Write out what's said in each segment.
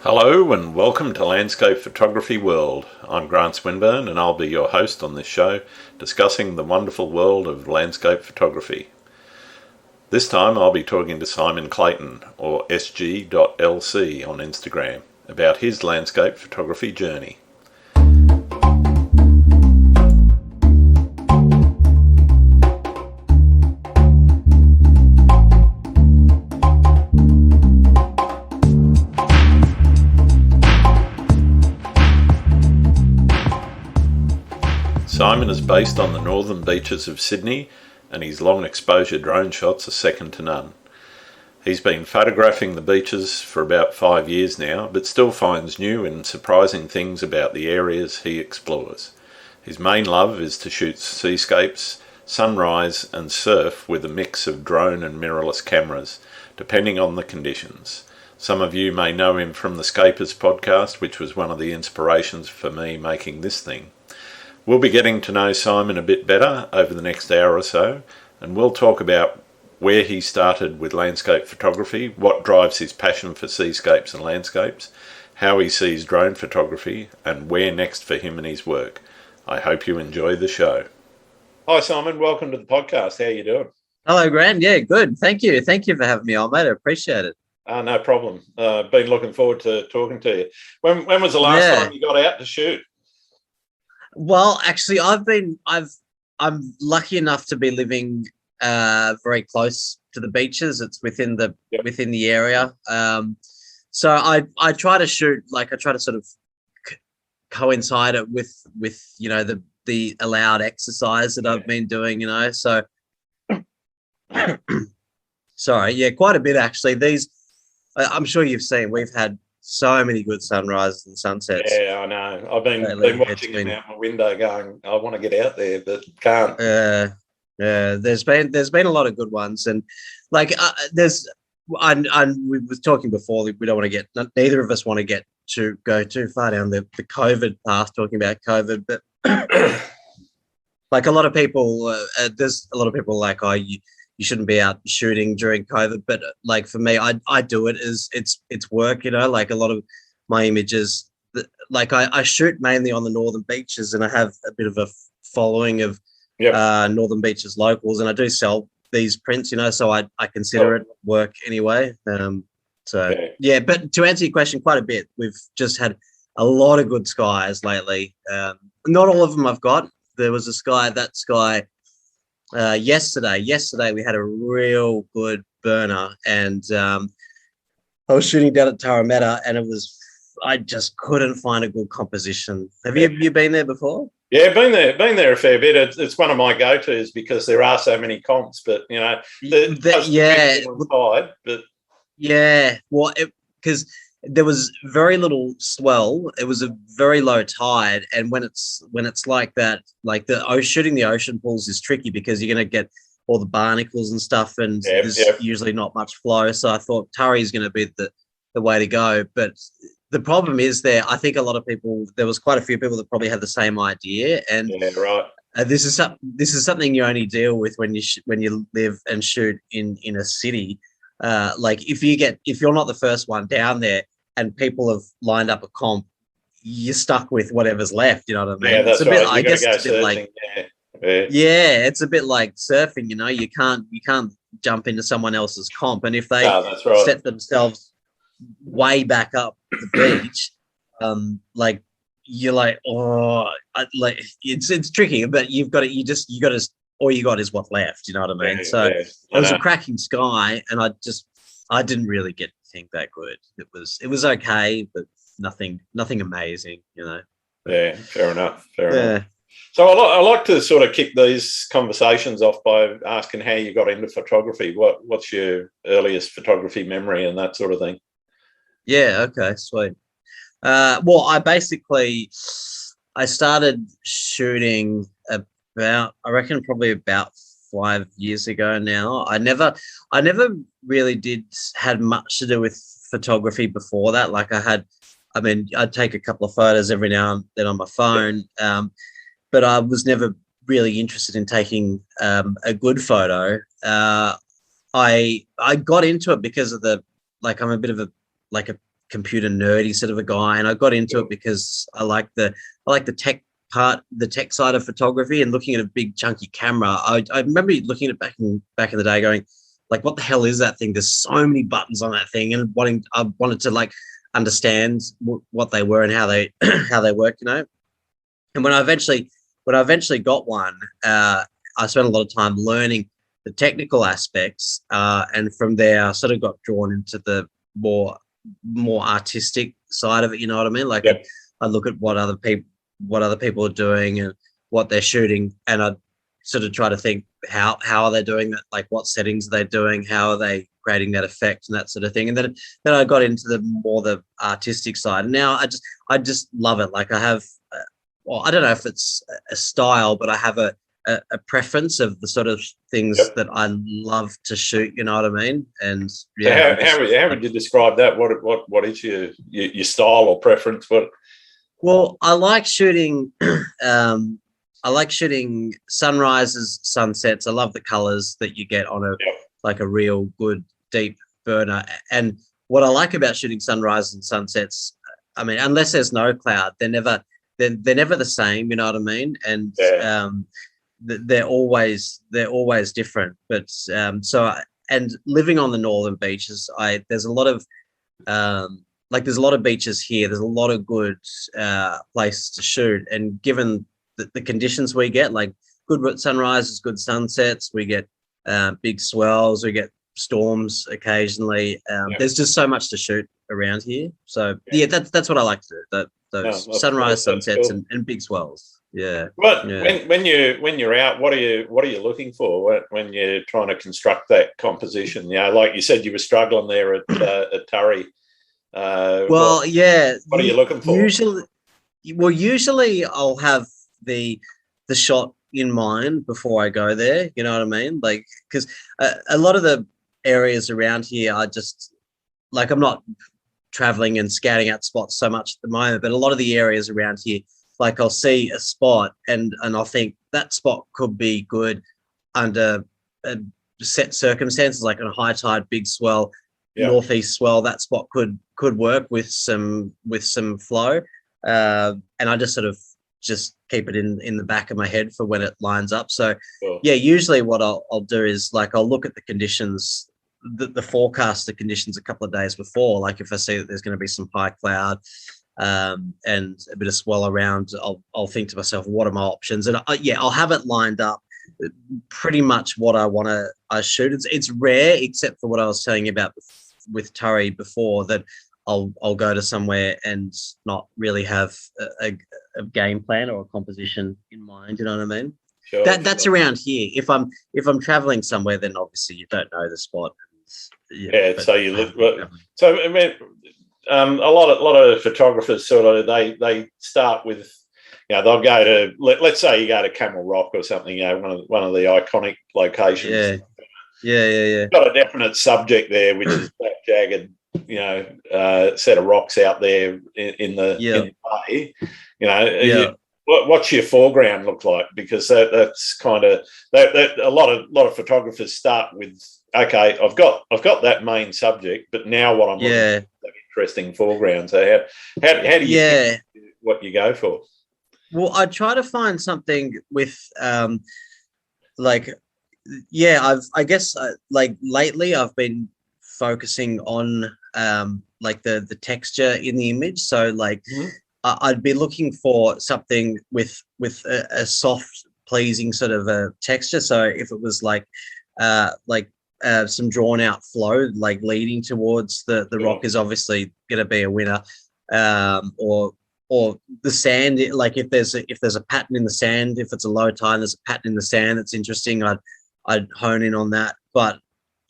Hello and welcome to Landscape Photography World. I'm Grant Swinburne and I'll be your host on this show discussing the wonderful world of landscape photography. This time I'll be talking to Simon Clayton, or sg.lc on Instagram, about his landscape photography journey. Simon is based on the northern beaches of Sydney, and his long exposure drone shots are second to none. He's been photographing the beaches for about 5 years now, but still finds new and surprising things about the areas he explores. His main love is to shoot seascapes, sunrise and surf with a mix of drone and mirrorless cameras, depending on the conditions. Some of you may know him from the Scapers podcast, which was one of the inspirations for me making this thing. We'll be getting to know Simon a bit better over the next hour or so, and we'll talk about where he started with landscape photography, what drives his passion for seascapes and landscapes, how he sees drone photography, and where next for him and his work. I hope you enjoy the show. Hi Simon, welcome to the podcast. How are you doing? Hello, Graham. Yeah, good. Thank you. Thank you for having me on, mate. I appreciate it. No problem. Been looking forward to talking to you. When was the last time you got out to shoot? Well, actually, I'm lucky enough to be living very close to the beaches. It's within the area. So I try to shoot, like I try to sort of coincide it with the allowed exercise that I've been doing. So sorry, yeah, quite a bit actually. I'm sure you've seen. We've had so many good sunrises and sunsets. Yeah, I know. I've been watching them out my window going, I want to get out there, but can't. Yeah, there's been a lot of good ones. And like we were talking before, we don't want to neither of us want to go too far down the COVID path, talking about COVID, but like a lot of people, there's a lot of people like, oh, you shouldn't be out shooting during COVID, but like for me, I do it as it's work, like a lot of my images, like I shoot mainly on the northern beaches, and I have a bit of a following of northern beaches locals, and I do sell these prints, so I consider it work anyway. Yeah, but to answer your question, quite a bit. We've just had a lot of good skies lately. Not all of them I've got. There was that sky yesterday we had a real good burner, and I was shooting down at Tarameta, and I just couldn't find a good composition. Have you been there before? Yeah, been there a fair bit. It's one of my go-tos because there are so many comps, but because there was very little swell. It was a very low tide, and when it's like that, like shooting the ocean pools is tricky because you're going to get all the barnacles and stuff, and there's usually not much flow. So I thought Turry is going to be the way to go. But the problem is I think a lot of people, there was quite a few people that probably had the same idea, and right. This is something you only deal with when you live and shoot in a city. Like if you're not the first one down there and people have lined up a comp, you're stuck with whatever's left. You know what I mean? Yeah, that's it's a bit, right. I guess it's a bit surfing, like it's a bit like surfing. You can't jump into someone else's comp, and if they set themselves way back up the beach, like you're like, it's tricky, but you got to all you got is what's left. You know what I mean? It was a cracking sky, and I didn't really get to think that good. It was okay, but nothing amazing. Yeah, fair enough. Enough. So I like to sort of kick these conversations off by asking how you got into photography. What's your earliest photography memory and that sort of thing? Yeah. Okay. Sweet. Well, I started shooting probably about 5 years ago now. I never really had much to do with photography before that. Like I'd take a couple of photos every now and then on my phone, but I was never really interested in taking a good photo. I got into it because of I'm a bit of a computer nerdy sort of a guy, and I got into it because I like the tech part, the tech side of photography, and looking at a big chunky camera. I remember looking at it back in the day, going like, what the hell is that thing? There's so many buttons on that thing, and I wanted to like understand what they were and how they how they work, you know. And when I eventually got one, I spent a lot of time learning the technical aspects, and from there I sort of got drawn into the more artistic side of it. You know what I mean? Like Yep. I look at what other people are doing and what they're shooting, and I sort of try to think how are they doing that? Like what settings are they doing? How are they creating that effect and that sort of thing? And then I got into the artistic side. And now I just love it. Like I have, well, I don't know if it's a style, but I have a preference of the sort of things Yep. that I love to shoot. You know what I mean? And yeah, how would you describe that? What is your style or preference? Well, I like shooting. I like shooting sunrises, sunsets. I love the colors that you get on like a real good deep burner. And what I like about shooting sunrises and sunsets, I mean, unless there's no cloud, they're never the same. You know what I mean? And they're always different. But and living on the northern beaches, there's a lot of there's a lot of beaches here. There's a lot of good places to shoot, and given the conditions we get, like good sunrises, good sunsets, we get big swells, we get storms occasionally. There's just so much to shoot around here. So that's what I like to do. Those sunrise, sunsets, cool. and big swells. Yeah. But when you're out, what are you looking for when you're trying to construct that composition? You know, like you said, you were struggling there at Turry. What are you looking for? Usually I'll have the shot in mind before I go there. You know what I mean? Like, because a lot of the areas around here are just like, I'm not traveling and scouting out spots so much at the moment, but a lot of the areas around here, like I'll see a spot and I'll think that spot could be good under set circumstances, like on a high tide, big swell, northeast swell. That spot could work with some flow, and I just sort of just keep it in the back of my head for when it lines up. So usually what I'll do is like I'll look at the conditions, the forecasted conditions a couple of days before. Like if I see that there's going to be some high cloud and a bit of swell around, I'll think to myself, what are my options? And I'll have it lined up pretty much what I want to shoot. It's rare, except for what I was telling you about with Turry before, that I'll go to somewhere and not really have a game plan or a composition in mind. You know what I mean? Sure, that's around here. If I'm traveling somewhere, then obviously you don't know the spot. So you look. So I mean, a lot of photographers sort of they start with, you know, they'll go to let's say you go to Camel Rock or something, you know, one of the iconic locations. Yeah. Got a definite subject there, which is that jagged, you know, set of rocks out there in the bay. You know, what's your foreground look like? Because that's kind of that a lot of photographers start with, okay, I've got that main subject, but now what I'm looking at is an interesting foreground. So how do you think what you go for? Well, I try to find something with I guess lately I've been focusing on like the texture in the image. So like I'd be looking for something with a soft, pleasing sort of a texture. So if it was like some drawn out flow, like leading towards the rock, is obviously going to be a winner. Or the sand, like if there's a pattern in the sand, if it's a low tide, there's a pattern in the sand that's interesting, I'd hone in on that. But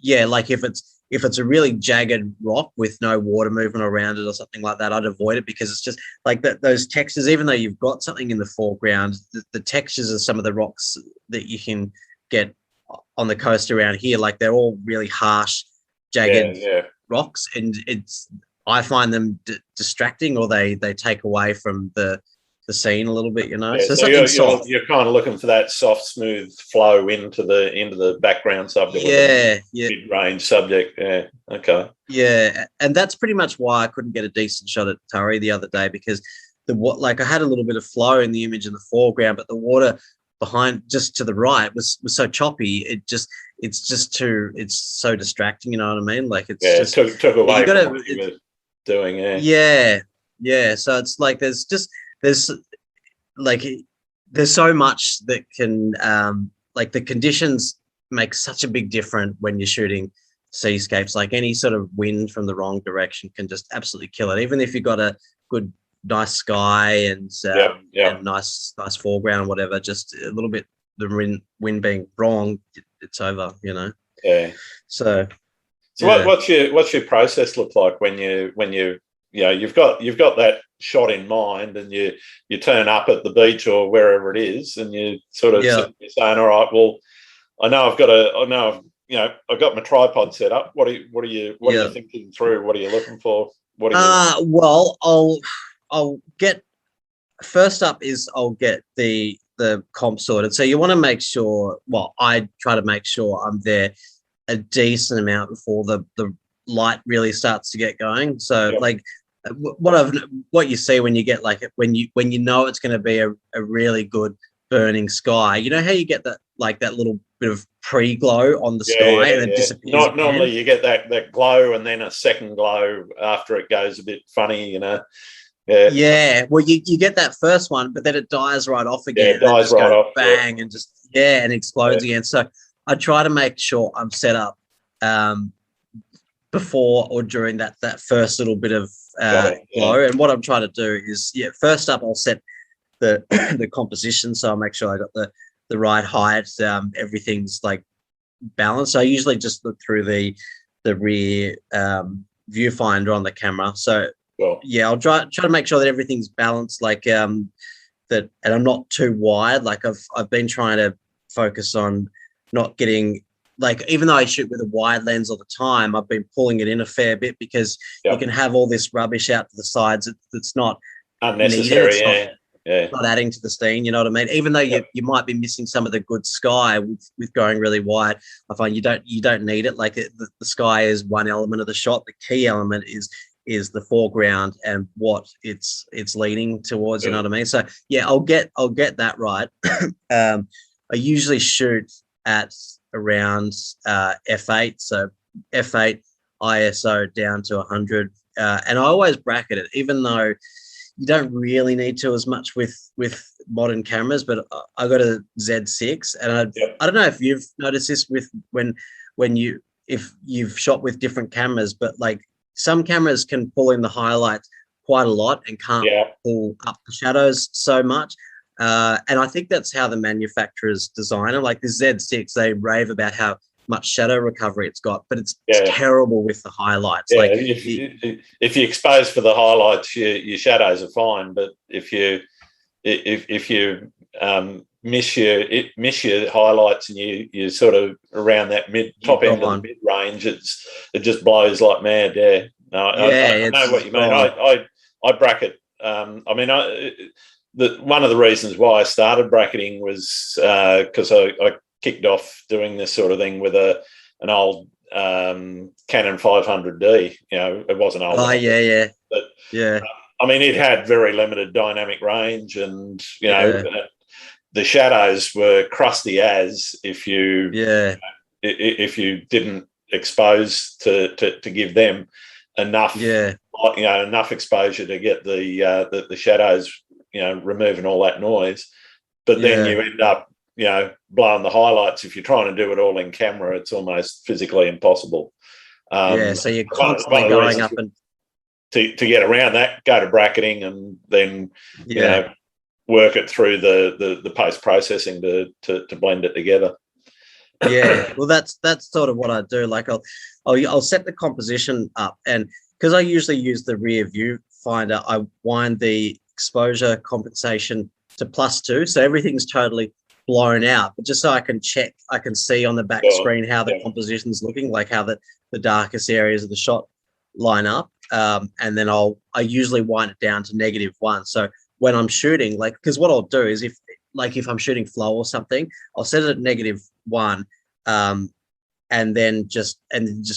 yeah, like if it's a really jagged rock with no water movement around it or something like that, I'd avoid it, because it's just like those textures, even though you've got something in the foreground, the textures of some of the rocks that you can get on the coast around here, like they're all really harsh, jagged rocks, and I find them distracting, or they take away from the the scene a little bit, you know. Yeah, So so something soft. you're kind of looking for that soft, smooth flow into the background subject with Yeah, the yeah, mid-range subject. Yeah, okay. yeah, and that's pretty much why I couldn't get a decent shot at Turry the other day, because like I had a little bit of flow in the image in the foreground, but the water behind, just to the right, was so choppy. It's so distracting. You know what I mean? Like it's Yeah, it just took you away from gotta what you were doing. Yeah, yeah, yeah. So it's like there's like there's so much that can like the conditions make such a big difference when you're shooting seascapes. Like any sort of wind from the wrong direction can just absolutely kill it, even if you've got a good nice sky yeah. and nice foreground, whatever. Just a little bit, the wind being wrong, it's over, you know. Yeah. So So yeah. what's your process look like when you've got that shot in mind, and you turn up at the beach or wherever it is, and you sort of Yeah. saying, all right, well, I know I've got my tripod set up. What are you thinking through? What are you looking for? What are you? Well, I'll get, first up is I'll get the comp sorted. So you want to make sure, well, I try to make sure I'm there a decent amount before the light really starts to get going. So Yep. like what you see when you get like when you know it's going to be a really good burning sky. You know how you get that, like that little bit of pre-glow on the sky and it disappears Not again? normally you get that glow and then a second glow after it goes a bit funny, you know. Yeah. Yeah, well, you get that first one, but then it dies right off Yeah, again, it and then dies just right goes off. bang and just and explodes again. So I try to make sure I'm set up before or during that first little bit of glow. And what I'm trying to do is, first up I'll set the the composition, so I'll make sure I got the right height. Everything's like balanced. So I usually just look through the rear viewfinder on the camera. So I'll try to make sure that everything's balanced, like that, and I'm not too wide. Like I've been trying to focus on not getting, like, even though I shoot with a wide lens all the time, I've been pulling it in a fair bit, because you can have all this rubbish out to the sides that's not unnecessary. needed. It's not adding to the scene, you know what I mean? Even though you might be missing some of the good sky with going really wide, I find you don't need it. Like the sky is one element of the shot. The key element is the foreground and what it's leaning towards. You know what I mean? So I'll get that right. I usually shoot at around f8, so f8 ISO down to 100, and I always bracket it, even though you don't really need to as much with modern cameras. But I got a Z6, and I don't know if you've noticed this with when if you've shot with different cameras, but like some cameras can pull in the highlights quite a lot and can't pull up the shadows so much. And I think that's how the manufacturers design it. Like the Z6, they rave about how much shadow recovery it's got, but it's terrible with the highlights. Like if you expose for the highlights, your shadows are fine, but if you miss your highlights and you sort of around that top end of the mid range, it just blows like mad. I know what you mean. I bracket. One of the reasons why I started bracketing was because I kicked off doing this sort of thing with an old Canon 500D. You know, it wasn't old. But I mean, it had very limited dynamic range, and you know, the shadows were crusty as if you didn't expose to give them enough enough exposure to get the shadows, you know, removing all that noise. But then you end up, you know, blowing the highlights. If you're trying to do it all in camera, it's almost physically impossible. So you're constantly going up and to get around that, go to bracketing, and then you know, work it through the post processing to blend it together. Well, that's sort of what I do. Like I'll set the composition up, and because I usually use the rear view finder, I wind the exposure compensation to +2, so everything's totally blown out. But just so I can check, I can see on the back screen how the composition's looking, like how the darkest areas of the shot line up. And then I usually wind it down to -1. So when I'm shooting, like, because what I'll do is if I'm shooting flow or something, I'll set it at -1, and then just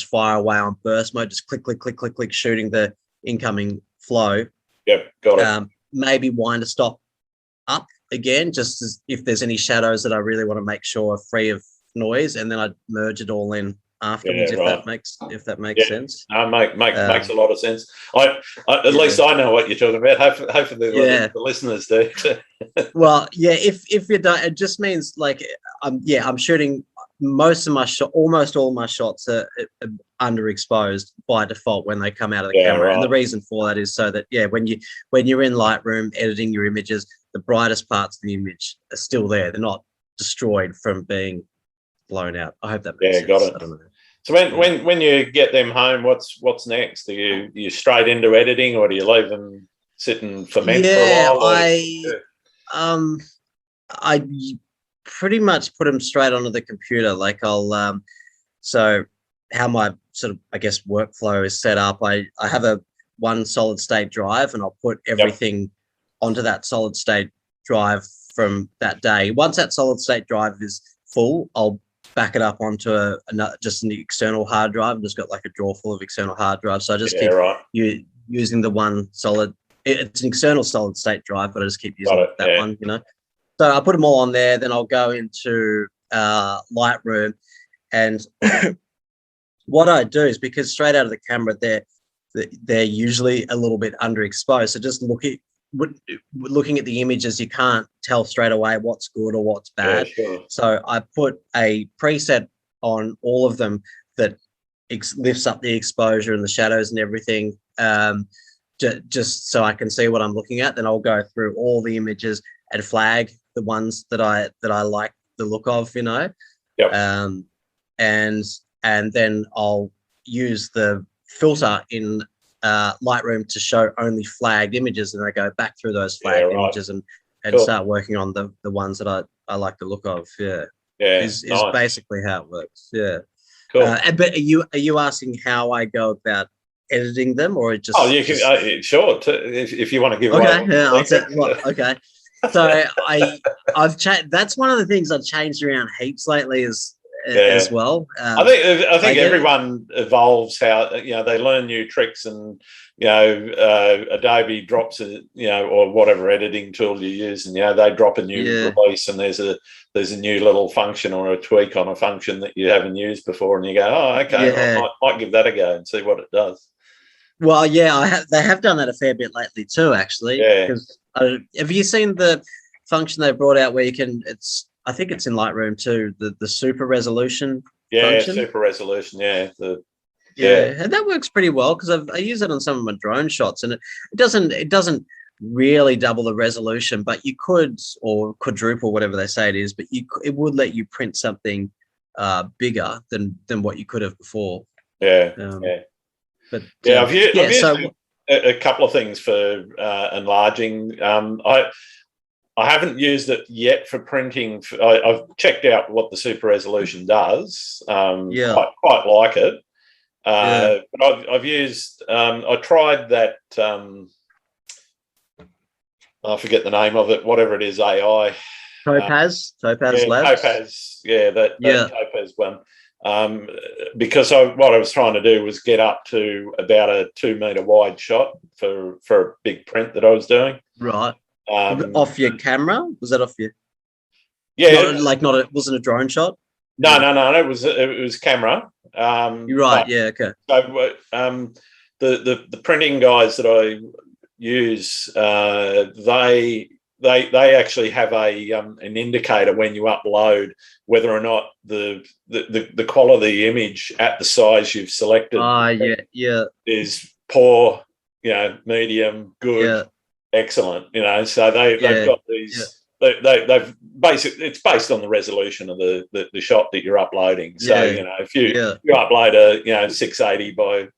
fire away on burst mode, just click, click, click, click, click, shooting the incoming flow. Yep, got it. Maybe wind a stop up again, just as if there's any shadows that I really want to make sure are free of noise, and then I'd merge it all in afterwards, if that makes sense. No, makes a lot of sense. At least I know what you're talking about. Hopefully the listeners do. Well, if you don't, it just means like I'm shooting most of my almost all my shots are underexposed by default when they come out of the camera. Right. And the reason for that is so that when you're in Lightroom editing your images, the brightest parts of the image are still there. They're not destroyed from being blown out. I hope that makes sense. Got it. I don't know. So when you get them home, what's next? Are you straight into editing, or do you leave them sit and ferment for a while? I pretty much put them straight onto the computer. Like I'll so how my sort of, I guess, workflow is set up. I have one solid state drive, and I'll put everything onto that solid state drive from that day. Once that solid state drive is full, I'll back it up onto just an external hard drive. I've just got like a drawer full of external hard drives. So I just keep using the one solid. It's an external solid state drive, but I just keep using that one, you know. So I put them all on there. Then I'll go into Lightroom, and what I do is, because straight out of the camera, they're usually a little bit underexposed. So just looking at the images, you can't tell straight away what's good or what's bad. Yeah, sure. So I put a preset on all of them that lifts up the exposure and the shadows and everything, just so I can see what I'm looking at. Then I'll go through all the images and flag the ones that I like the look of, you know. Yep. And then I'll use the filter in Lightroom to show only flagged images, and I go back through those flagged images and start working on the ones that I like the look of. Is basically how it works. Cool. But are you asking how I go about editing them, or just? Oh, you can sure if you want to give. Okay. So I've changed. That's one of the things I've changed around heaps lately as well. I think everyone evolves how they learn new tricks, and Adobe drops or whatever editing tool you use, and they drop a new release, and there's a new little function or a tweak on a function that you haven't used before, and you go, oh, okay, I might give that a go and see what it does. Well, they have done that a fair bit lately too, actually. Yeah. Have you seen the function they brought out where you can? I think it's in Lightroom too. The super resolution. Function. Super resolution. Yeah. And that works pretty well, because I use it on some of my drone shots, and it doesn't really double the resolution, but you could, or quadruple, whatever they say it is. But it would let you print something bigger than what you could have before. But I've used a couple of things for enlarging. I haven't used it yet for printing. I've checked out what the super resolution does. Quite like it. But I've used. I tried that. I forget the name of it. Whatever it is, AI. Topaz Labs. Topaz. That Topaz one. Because what I was trying to do was get up to about a 2 meter wide shot for a big print that I was doing. Right. Off your camera? Was that off your? Yeah. It wasn't a drone shot? No. It was camera. You're right. Okay. So the printing guys that I use, they actually have an indicator when you upload whether or not the quality of the image at the size you've selected is poor, medium, good, excellent. So they've got these. They've basically, it's based on the resolution of the shot that you're uploading. So if you upload a 680 by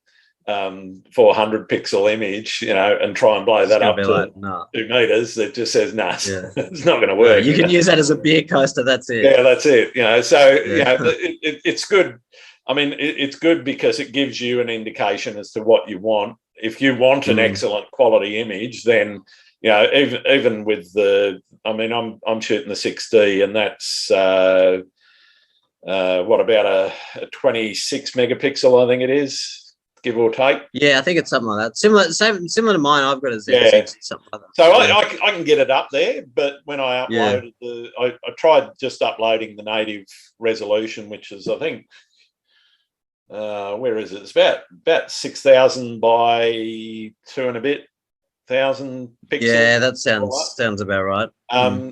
400 pixel image, and try and blow that up to 2 meters, it just says it's not going to work. You can use that as a beer coaster. That's it. Yeah, that's it. It's good. I mean, it's good because it gives you an indication as to what you want. If you want an excellent quality image, then you know, even with the, I mean, I'm shooting the 6D, and that's what about a 26 megapixel? I think it is, give or take. Yeah, I think it's something like that. Similar to mine. I've got a Z6, Yeah. something like that. So I can get it up there, but when I uploaded I tried just uploading the native resolution, which is, I think, where is it? It's about 6,000 by 2 and a bit thousand pixels. Yeah, that sounds about right.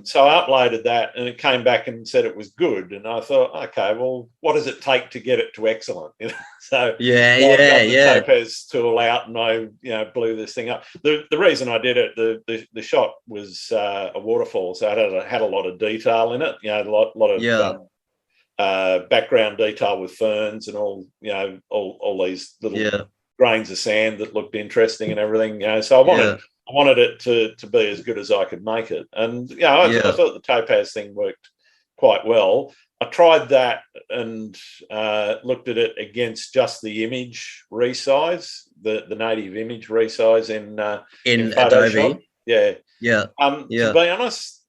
So I uploaded that, and it came back and said it was good, and I thought, okay, well, what does it take to get it to excellent? You know, so I got the Topaz tool out, and I blew this thing up. The reason I did it, the shot was a waterfall, so it had a lot of detail in it. You know, a lot of background detail with ferns and all these little grains of sand that looked interesting and everything. You know, so I wanted it to be as good as I could make it. And I thought the Topaz thing worked quite well. I tried that and looked at it against just the image resize, the native image resize in Adobe. To be honest,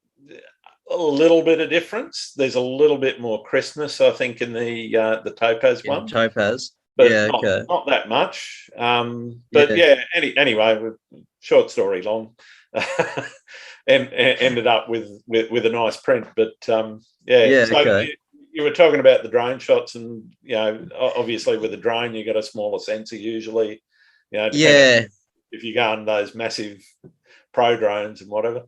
a little bit of difference. There's a little bit more crispness, I think, in the Topaz one. Topaz. But not that much. Anyway, short story long, and ended up with a nice print. But you were talking about the drone shots, and obviously with a drone you got a smaller sensor usually. If you go on those massive pro drones and whatever.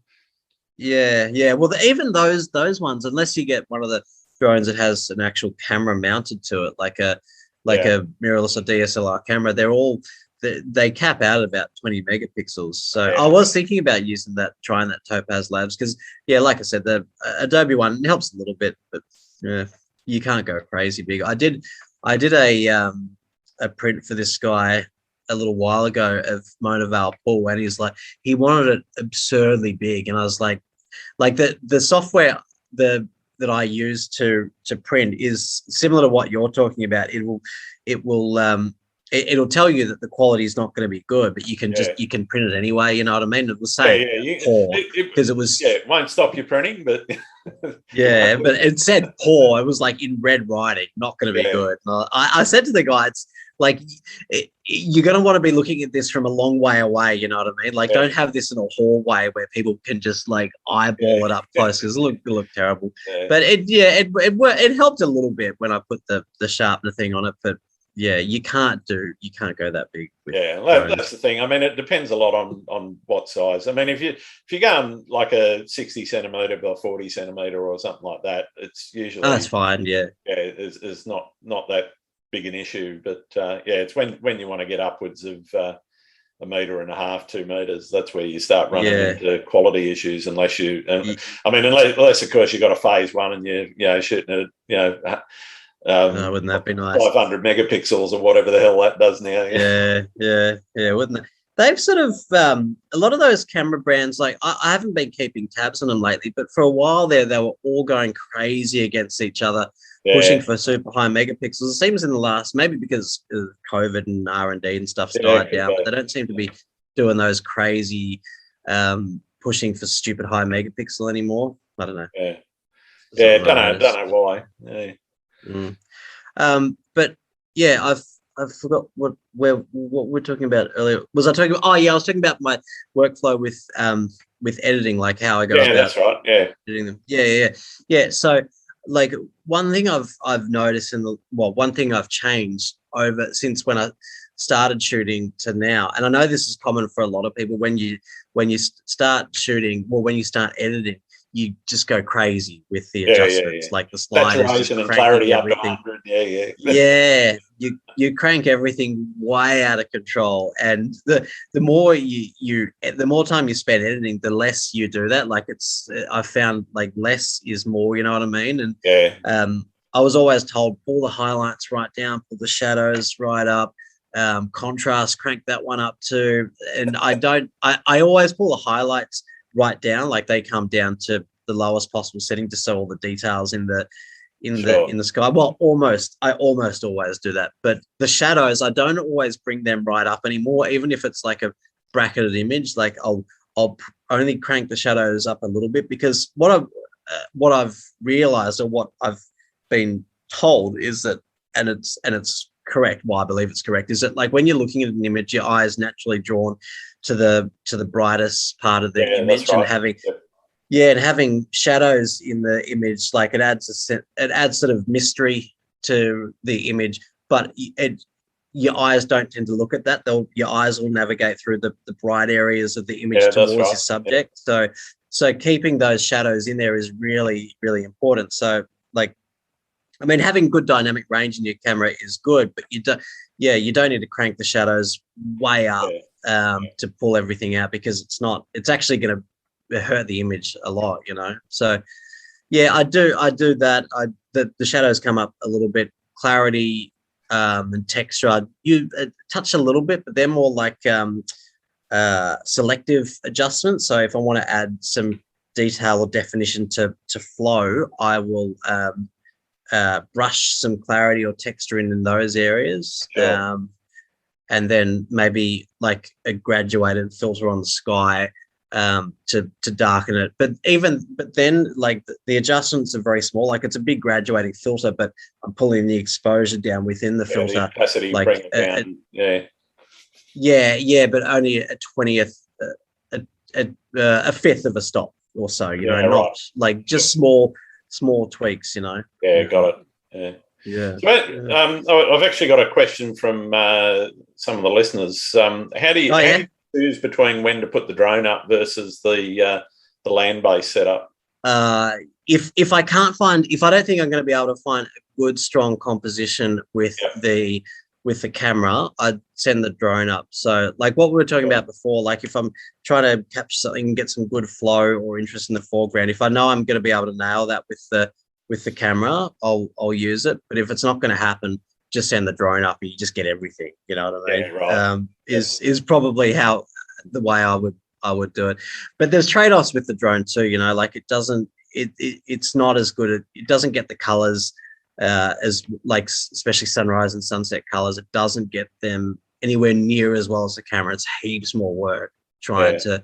Well, even those ones, unless you get one of the drones that has an actual camera mounted to it, like a mirrorless or DSLR camera, they cap out at about 20 megapixels. So I was thinking about trying that Topaz Labs, because like I said, the Adobe one helps a little bit, but you can't go crazy big. I did a print for this guy a little while ago of Monoval Pool, and he wanted it absurdly big, and I was like the software that I use to print is similar to what you're talking about. It'll tell you that the quality is not going to be good, but you can you can print it anyway. You know what I mean? It was saying poor because it won't stop you printing, but but it said poor. It was like in red writing, not going to be good. And I said to the guy, it's like you're going to want to be looking at this from a long way away. You know what I mean? Like, don't have this in a hallway where people can just like eyeball it up close, because it look terrible. But it helped a little bit when I put the sharpener thing on it, but. Yeah, you can't go that big. That's the thing. I mean, it depends a lot on what size. I mean, if you're going like a 60 centimeter by 40 centimeter or something like that, it's usually that's fine. It's not that big an issue. But it's when you want to get upwards of 1.5 meters, 2 meters. That's where you start running into quality issues. Unless unless of course you got a phase one and you're shooting at wouldn't that be nice? 500 megapixels or whatever the hell that does now. Wouldn't it? They've sort of a lot of those camera brands, like I haven't been keeping tabs on them lately, but for a while there they were all going crazy against each other, pushing for super high megapixels. It seems in the last, maybe because of COVID and R&D and stuff's died down, but they don't seem to be doing those crazy pushing for stupid high megapixel anymore. I don't know. Don't know why. But I forgot what we're talking about earlier. Was I talking about? I was talking about my workflow with editing, like how I go about that's right. editing them. So like one thing I've noticed one thing I've changed over since when I started shooting to now, and I know this is common for a lot of people, when you start shooing, when you start editing, you just go crazy with the adjustments, like the sliders, just and clarity up to 100. You crank everything way out of control, and the more the more time you spend editing, the less you do that. Like I found like less is more. You know what I mean? And I was always told, pull the highlights right down, pull the shadows right up. Contrast, crank that one up too. And I always pull the highlights right down, like they come down to the lowest possible setting, just so all the details in the sky. Well, I almost always do that, but the shadows, I don't always bring them right up anymore, even if it's like a bracketed image. Like I'll only crank the shadows up a little bit, because what I've realized, or what I've been told, is that, and it's correct. Well, I believe it's correct. Is that, like, when you're looking at an image, your eye is naturally drawn to the brightest part of the image, that's right. and having shadows in the image, like, it adds sort of mystery to the image, but your eyes don't tend to look at that. Your eyes will navigate through the bright areas of the image towards your subject. So keeping those shadows in there is really, really important. So, like, I mean, having good dynamic range in your camera is good, but you don't need to crank the shadows way up to pull everything out, because it's actually going to hurt the image a lot, So yeah, I do that. The shadows come up a little bit. Clarity and texture, you touch a little bit, but they're more like selective adjustments. So if I want to add some detail or definition to flow, I will brush some clarity or texture in those areas. Sure. And then maybe like a graduated filter on the sky to darken it. But then, like, the adjustments are very small. Like, it's a big graduating filter, but I'm pulling the exposure down within the filter. The opacity, like, bring it down. But only a 20th, a fifth of a stop or so. Not like just small tweaks. Yeah, got it. Yeah. So, I've actually got a question from some of the listeners. How do you choose between when to put the drone up versus the land-based setup? If I don't think I'm going to be able to find a good, strong composition with the camera, I'd send the drone up. So, like what we were talking about before, like if I'm trying to capture something and get some good flow or interest in the foreground, if I know I'm going to be able to nail that with the camera, I'll use it. But if it's not going to happen, just send the drone up and you just get everything. You know what I mean? Yeah, right. Is probably the way I would do it. But there's trade-offs with the drone too. Like it's not as good. It doesn't get the colors as, like, especially sunrise and sunset colors. It doesn't get them anywhere near as well as the camera. It's heaps more work trying to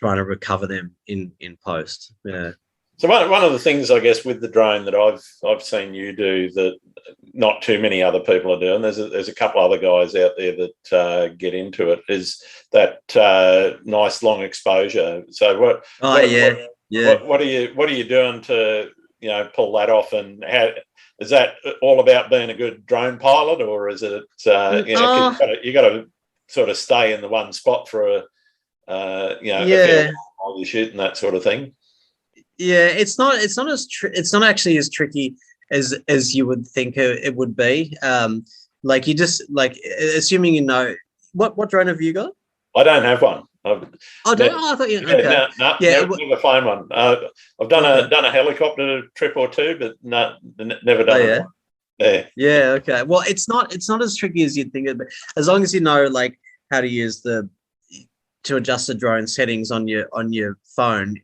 recover them in post. Yeah. So one of the things, I guess, with the drone that I've seen you do that not too many other people are doing, there's a couple other guys out there that get into it, is that nice long exposure. So what are you doing to pull that off, and how is that all about being a good drone pilot, or is it you got to sort of stay in the one spot for a while you're shooting, that sort of thing? Yeah, it's not actually as tricky as you would think it would be. Like, you just, like, assuming what drone have you got? I don't have one. I thought you. Okay. Never flown one. I've done a helicopter trip or two, but never done one. Yeah. Yeah. Okay. Well, it's not as tricky as you'd think it, but as long as you know, like, how to use to adjust the drone settings on your phone.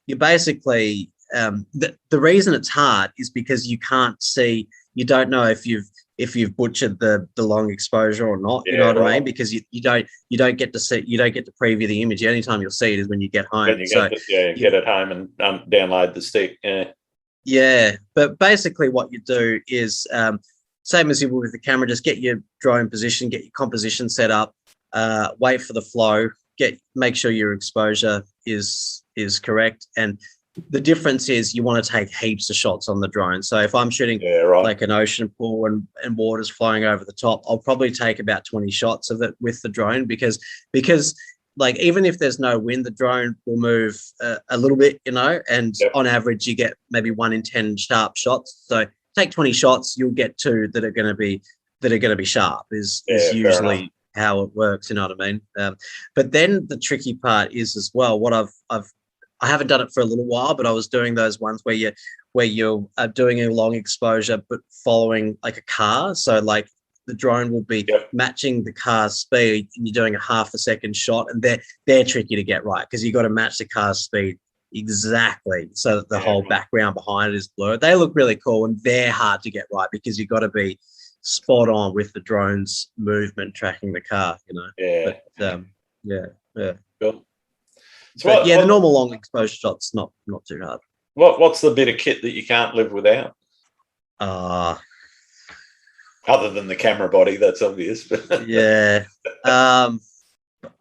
You basically, the reason it's hard is because you can't see, you don't know if you've butchered the long exposure or not. You know what I mean? Because you don't get to see, you don't get to preview the image. The only time you'll see it is when you get home. Get it home and download the stick. Yeah, but basically what you do is same as you would with the camera. Just get your drone position, get your composition set up, wait for the flow, make sure your exposure is correct. And the difference is you want to take heaps of shots on the drone. So if I'm shooting like an ocean pool and water's flowing over the top, I'll probably take about 20 shots of it with the drone, because like, even if there's no wind, the drone will move a little bit, and on average you get maybe 1 in 10 sharp shots. So take 20 shots, you'll get 2 that are going to be sharp. Is usually how it works. You know what I mean? But then the tricky part is as well, what I haven't done it for a little while, but I was doing those ones where you're doing a long exposure but following like a car. So, like, the drone will be matching the car's speed, and you're doing a half a second shot, and they're tricky to get right, because you got to match the car's speed exactly so that the whole background behind it is blurred. They look really cool, and they're hard to get right because you got to be spot on with the drone's movement tracking the car. Yeah. But, yeah. Cool. So But yeah, the normal long exposure shot's not too hard. What's the bit of kit that you can't live without? Other than the camera body, that's obvious. Yeah.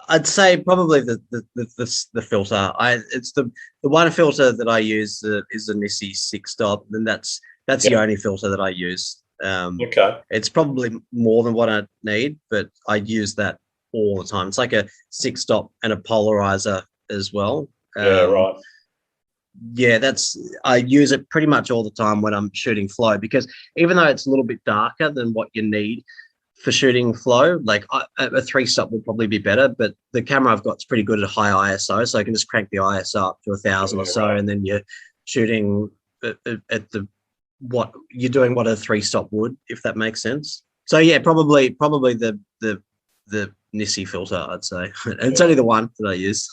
I'd say probably the filter. It's the one filter that I use is a Nissi 6-stop, and that's the only filter that I use. Okay. It's probably more than what I need, but I use that all the time. It's like a 6-stop and a polarizer as well. Yeah, right. Yeah, I use it pretty much all the time when I'm shooting flow, because even though it's a little bit darker than what you need for shooting flow, like a 3-stop would probably be better, but the camera I've got is pretty good at high ISO, so I can just crank the ISO up to 1,000 or so, right. And then you're shooting at the what you're doing what a 3-stop would, if that makes sense. So yeah, probably the Nissi filter, I'd say. It's only the one that I use.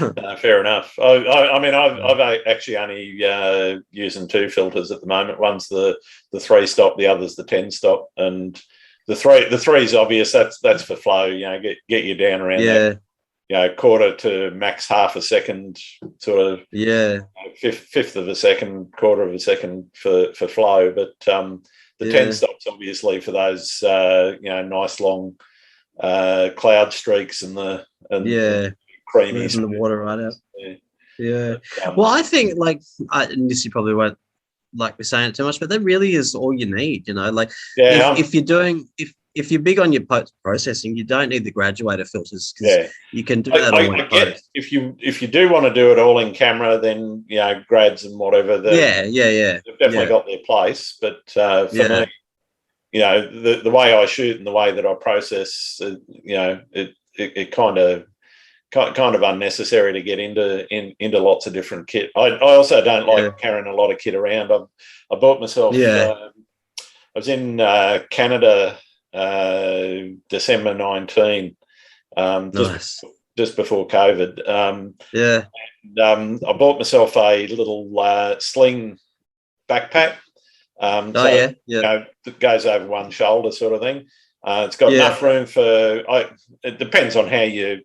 No, fair enough. I mean, I've actually only using 2 filters at the moment. One's the 3-stop, the other's the 10-stop, and the three is obvious. That's for flow. You know, get you down around that. You know, quarter to max half a second, sort of. Yeah. Fifth of a second, quarter of a second for flow, but the 10-stop's obviously for those nice long cloud streaks and the creamy in the water right out. Yeah. Well, I think Nissi probably won't like me saying it too much, but that really is all you need. You know, like if you're big on your post processing, you don't need the graduator filters, because you can do that all in post. If you do want to do it all in camera, then grads and whatever. They've definitely got their place. But for me, the way I shoot and the way that I process, it kind of unnecessary to get into lots of different kit. I also don't like carrying a lot of kit around. I bought myself. I was in Canada December 19, just before COVID. And, I bought myself a little sling backpack. That goes over one shoulder, sort of thing. It's got enough room for. It depends on how you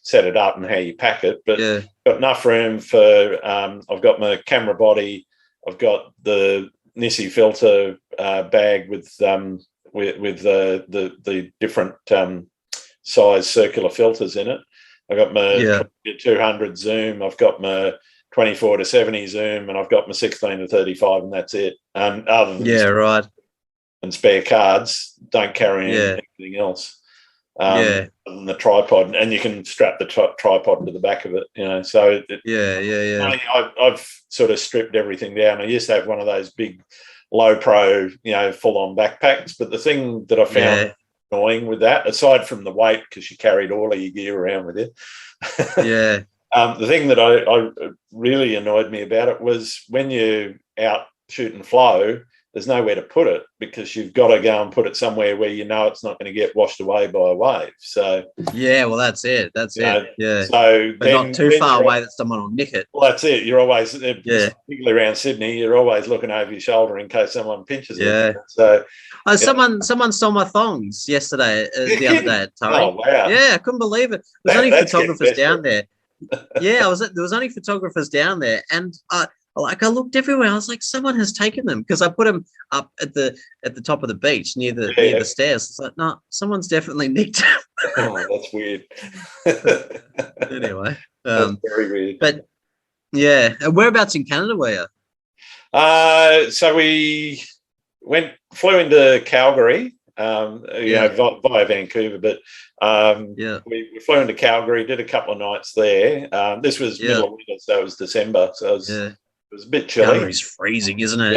set it up and how you pack it, but got enough room for. I've got my camera body. I've got the Nissi filter bag with the different size circular filters in it. I've got my 200 zoom. I've got my 24 to 70 zoom, and I've got my 16 to 35, and that's it. And other than and spare cards, don't carry anything else. Other than the tripod, and you can strap the tripod to the back of it. So I've sort of stripped everything down. I used to have one of those big low pro, full on backpacks, but the thing that I found annoying with that, aside from the weight, because you carried all of your gear around with you, the thing that I really annoyed me about it was when you're out shooting flow, there's nowhere to put it, because you've got to go and put it somewhere where it's not going to get washed away by a wave. So well, that's it. So but not too far away that someone will nick it. Well, that's it. You're always, particularly around Sydney, you're always looking over your shoulder in case someone pinches it. So someone stole my thongs yesterday, the other day at Turry. Oh wow! Yeah, I couldn't believe it. There's only photographers down there. There was only photographers down there, and I looked everywhere. I was like, someone has taken them, because I put them up at the top of the beach near the stairs. It's like, no, someone's definitely nicked them. Oh, that's weird. Anyway, that's very weird. But whereabouts in Canada were you? So we flew into Calgary, via Vancouver, but we flew into Calgary, did a couple of nights there. This was middle of winter, so it was December, so it was a bit chilly. Calgary's freezing, isn't it?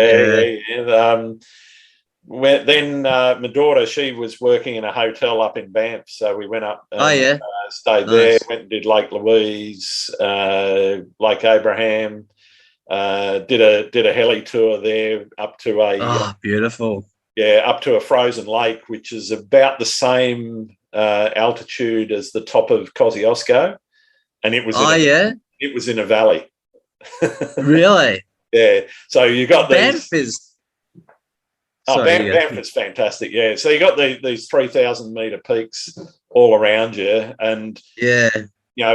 Then my daughter, she was working in a hotel up in Banff, so we went up and stayed there, went and did Lake Louise, Lake Abraham, did a heli tour there up to a beautiful. Up to a frozen lake, which is about the same altitude as the top of Kosciuszko, and it was it was in a valley. Really? Yeah. So you got Banff is. Banff is fantastic. Yeah. So you got these 3,000 meter peaks all around you, and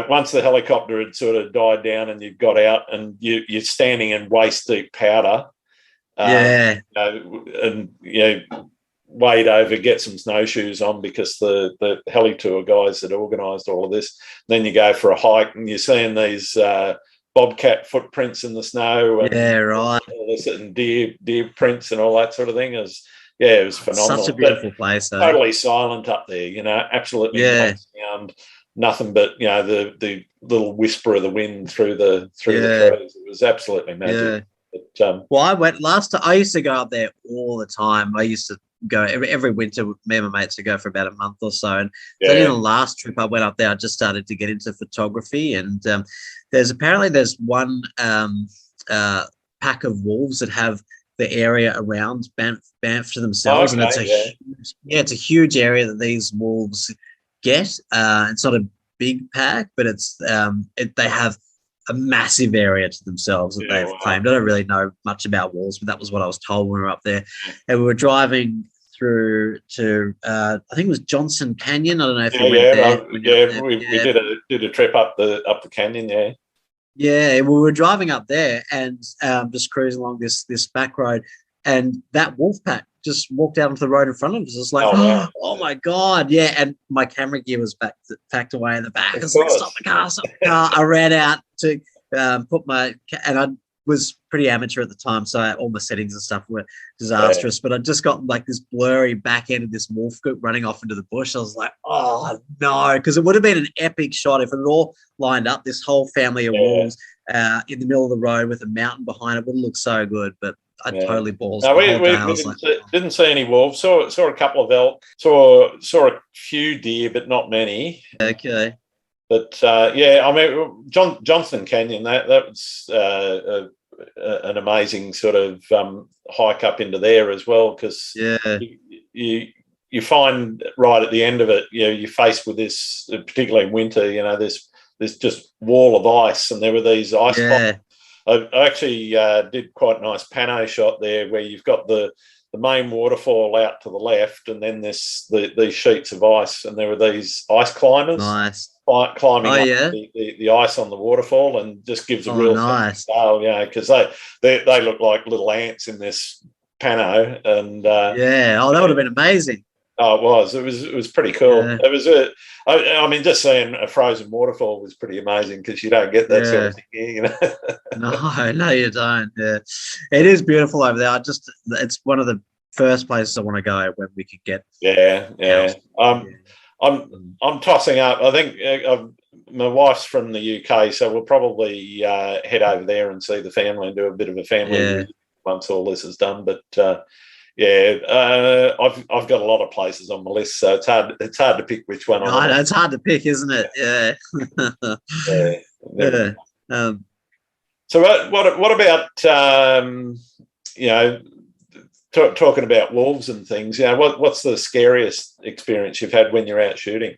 once the helicopter had sort of died down and you got out and you're standing in waist deep powder. Yeah. And wade over, get some snowshoes on because the heli tour guys that organised all of this. Then you go for a hike and you're seeing these bobcat footprints in the snow. And right. all this, and deer prints and all that sort of thing. It was phenomenal. Such a beautiful place. Totally silent up there. Absolutely no sound. Nothing but the little whisper of the wind through the trees. It was absolutely magic. But, I used to go up there all the time. I used to go every winter. Me and my mates would go for about a month or so. And then in the last trip I went up there, I just started to get into photography. And there's one pack of wolves that have the area around Banff to themselves, and it's a huge area that these wolves get. It's not a big pack, but they have a massive area to themselves that they've claimed. I don't really know much about wolves, but that was what I was told when we were up there. And we were driving through to I think it was Johnson Canyon. I don't know if you went there. We did a trip up the canyon. Yeah, we were driving up there and just cruising along this back road, and that wolf pack just walked out onto the road in front of us. It was like, oh my God, yeah. And my camera gear was packed away in the back. I was like, stop the car. I ran out to and I was pretty amateur at the time, so all my settings and stuff were disastrous. But I just got like this blurry back end of this wolf group running off into the bush. I was like, oh no, because it would have been an epic shot if it had all lined up. This whole family of wolves in the middle of the road with a mountain behind it would look so good. But I totally balls. No, we didn't see any wolves. Saw a couple of elk. Saw a few deer, but not many. Okay. But I mean, Johnston Canyon. That was an amazing sort of hike up into there as well, because you find right at the end of it, you're faced with this, particularly in winter. There's just wall of ice, and there were these ice pops. I actually did quite a nice pano shot there where you've got the main waterfall out to the left, and then these sheets of ice, and there were these ice climbers climbing up the ice on the waterfall, and just gives a real style, because they look like little ants in this pano, and that would have been amazing. Oh, it was pretty cool. It was I mean, just seeing a frozen waterfall was pretty amazing, because you don't get that sort of thing here, No, you don't. Yeah, it is beautiful over there. It's one of the first places I want to go when we could get. I'm tossing up. I think my wife's from the UK, so we'll probably head over there and see the family and do a bit of a family visit once all this is done. But I've got a lot of places on my list, so it's hard to pick which one. It's hard to pick, isn't it? So what about talking about wolves and things? What's the scariest experience you've had when you're out shooting?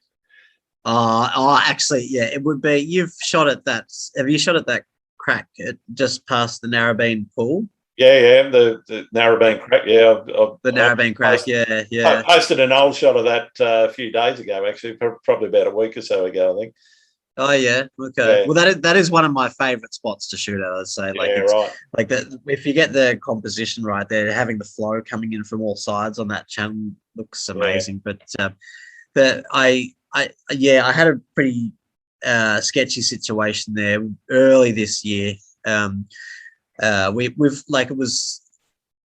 Actually, it would be, have you shot at that crack just past the Narrabeen pool? The Narrabeen crack. The Narrabeen crack. I posted an old shot of that a few days ago, actually, probably about a week or so ago, I think. Oh yeah, okay. Yeah. Well, that is one of my favourite spots to shoot at. I'd say, like that. If you get the composition right there, having the flow coming in from all sides on that channel looks amazing. But I had a pretty sketchy situation there early this year. It was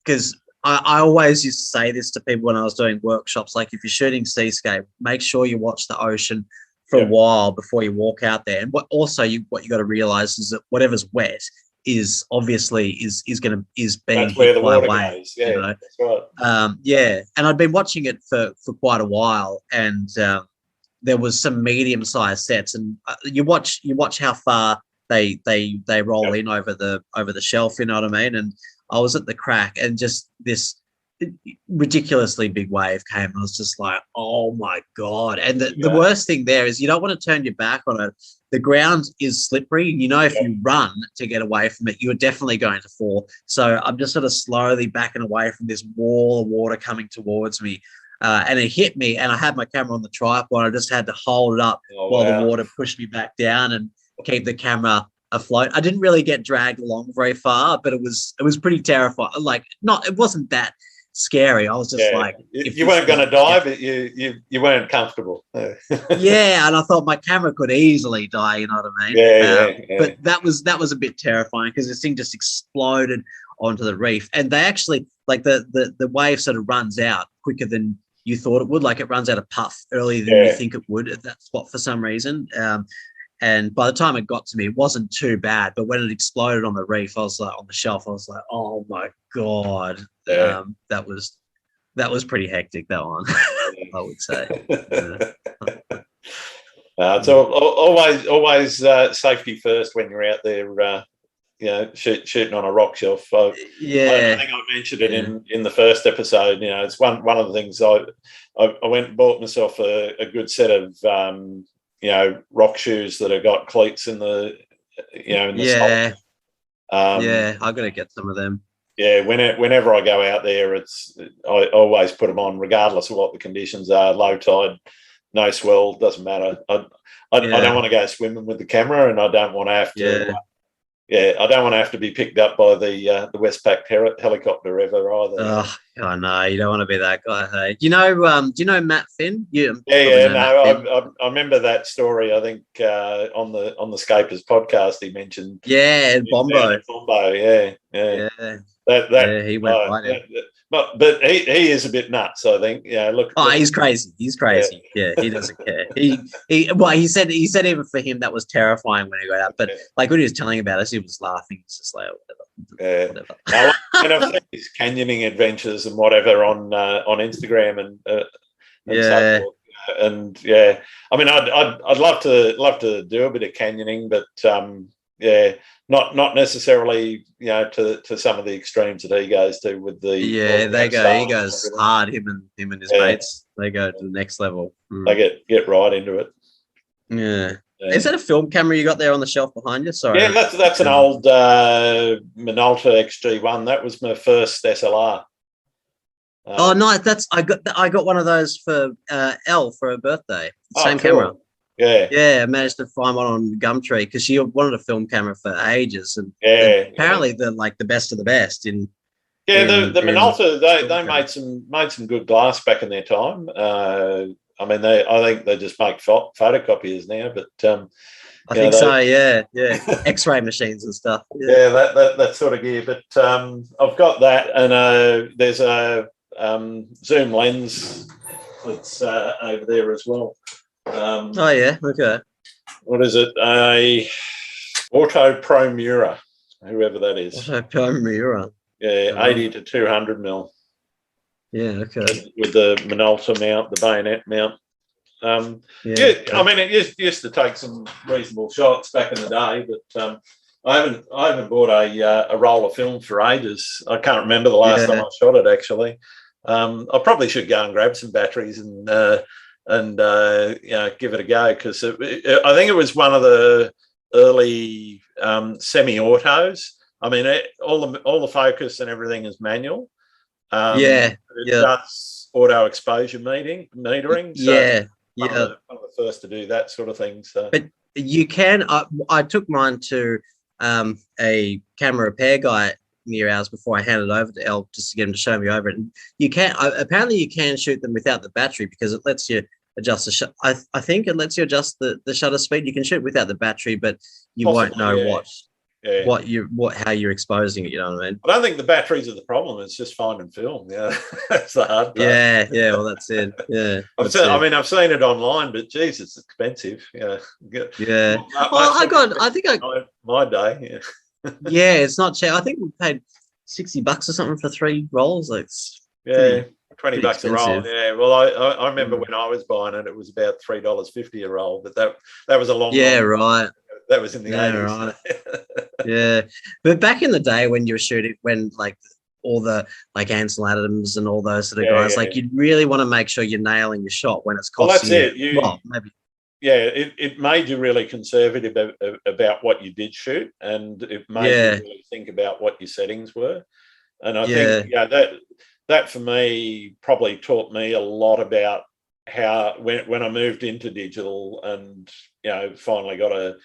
because I always used to say this to people when I was doing workshops, like if you're shooting seascape, make sure you watch the ocean for a while before you walk out there. And what you got to realize is that whatever's wet is obviously is being hit by waves. That's right. And I'd been watching it for quite a while, and there was some medium-sized sets, and you watch how far they roll in over the shelf, you know what I mean? And I was at the crack, and just this ridiculously big wave came, and I was just like, oh my God. And the worst thing there is you don't want to turn your back on it. The ground is slippery, and if you run to get away from it, you're definitely going to fall. So I'm just sort of slowly backing away from this wall of water coming towards me. and it hit me, and I had my camera on the tripod. I just had to hold it up while the water pushed me back down and keep the camera afloat. I didn't really get dragged along very far, but it was pretty terrifying. Like, it wasn't that scary. I was just like, you weren't going to die, but you weren't comfortable. Yeah, and I thought my camera could easily die. You know what I mean? Yeah. But that was a bit terrifying because this thing just exploded onto the reef, and they actually, like, the wave sort of runs out quicker than you thought it would. Like, it runs out of puff earlier than you think it would at that spot for some reason. And by the time it got to me, it wasn't too bad. But when it exploded on the reef, I was like, on the shelf, I was like, oh my God. Yeah. That was pretty hectic, that one, I would say. It's always safety first when you're out there, shooting on a rock shelf. I think I mentioned it in the first episode. It's one of the things I went and bought myself a good set of rock shoes that have got cleats in the sole. I've got to get some of them. Yeah, whenever I go out there, I always put them on, regardless of what the conditions are. Low tide, no swell, doesn't matter. I don't want to go swimming with the camera, and I don't want to have to. I don't want to have to be picked up by the Westpac helicopter ever either. Oh, I know, you don't want to be that guy. Hey, do you know Matt Finn? I remember that story. I think on the Scapers podcast he mentioned. Yeah, Bombo. Bombo, yeah. He went right in. But he is a bit nuts, I think. He's crazy. He's crazy. Yeah, he doesn't care. He said even for him that was terrifying when he got out. But like when he was telling about us, he was laughing. It's just like whatever. Now, I've seen his canyoning adventures and whatever on Instagram and so forth. And I mean, I'd love to do a bit of canyoning, but not necessarily, to some of the extremes that he goes to with the. Yeah, he goes hard. Him and his mates, they go to the next level. They get right into it. Yeah. Is that a film camera you got there on the shelf behind you? Sorry. Yeah, that's an old Minolta XG1. That was my first SLR. Nice. I got one of those for Elle for her birthday. Same cool. camera. Yeah, I managed to find one on Gumtree because she wanted a film camera for ages, and apparently they're like the best of the best. The Minolta they made some good glass back in their time. I think they just make photocopiers now, but I think so. Yeah, X-ray machines and stuff. Yeah, that sort of gear. But I've got that, and there's a zoom lens that's over there as well. Okay. What is it? A Auto Pro Mura, whoever that is. Auto Pro Mura. Yeah, 80 to 200 mil. Yeah, okay. With the Minolta mount, the bayonet mount. I mean, it used to take some reasonable shots back in the day, but I haven't bought a roll of film for ages. I can't remember the last time I shot it. Actually, I probably should go and grab some batteries and give it a go, because I think it was one of the early semi-autos. I mean, all the focus and everything is manual. It does auto exposure metering. So one of the first to do that sort of thing. So, but you can. I took mine to a camera repair guy near ours before I handed it over to Elle, just to get him to show me over it. And you can apparently you can shoot them without the battery, because it lets you adjust the I think it lets you adjust the shutter speed. You can shoot without the battery, but you won't know how you're exposing it. You know what I mean? I don't think the batteries are the problem. It's just finding film. Yeah, that's the hard part. Yeah. Well, that's it. Yeah. I've seen it online, but geez, it's expensive. Yeah. My day. Yeah. Yeah, it's not cheap. I think we paid $60 or something for 3 rolls. Like, $20 a roll. Yeah. Well, I remember when I was buying it, it was about $3.50 a roll, but that was a long. Yeah, right. That was in the 80s. Right. Yeah, but back in the day when you were shooting, when like all the like Ansel Adams and all those sort of guys, like you really want to make sure you're nailing your shot when it's costing. Well, that's it. Maybe. Yeah, it made you really conservative about what you did shoot, and it made you really think about what your settings were. And I think that for me probably taught me a lot about how when I moved into digital and finally got a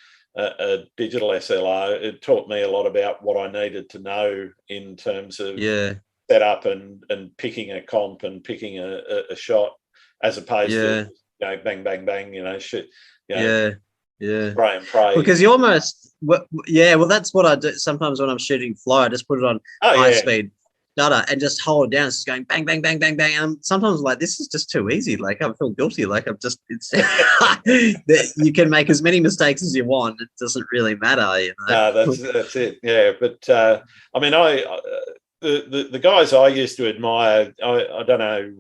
digital SLR, it taught me a lot about what I needed to know in terms of setup and picking a comp and picking a shot, as opposed to bang bang bang, shit, spray and pray. Because you almost well, that's what I do sometimes when I'm shooting fly. I just put it on high speed shutter and just hold it down. It's just going bang bang bang bang bang. And I'm sometimes like, this is just too easy. Like I feel guilty. Like I'm just you can make as many mistakes as you want. It doesn't really matter. No, that's it. Yeah, but I mean, the guys I used to admire. I don't know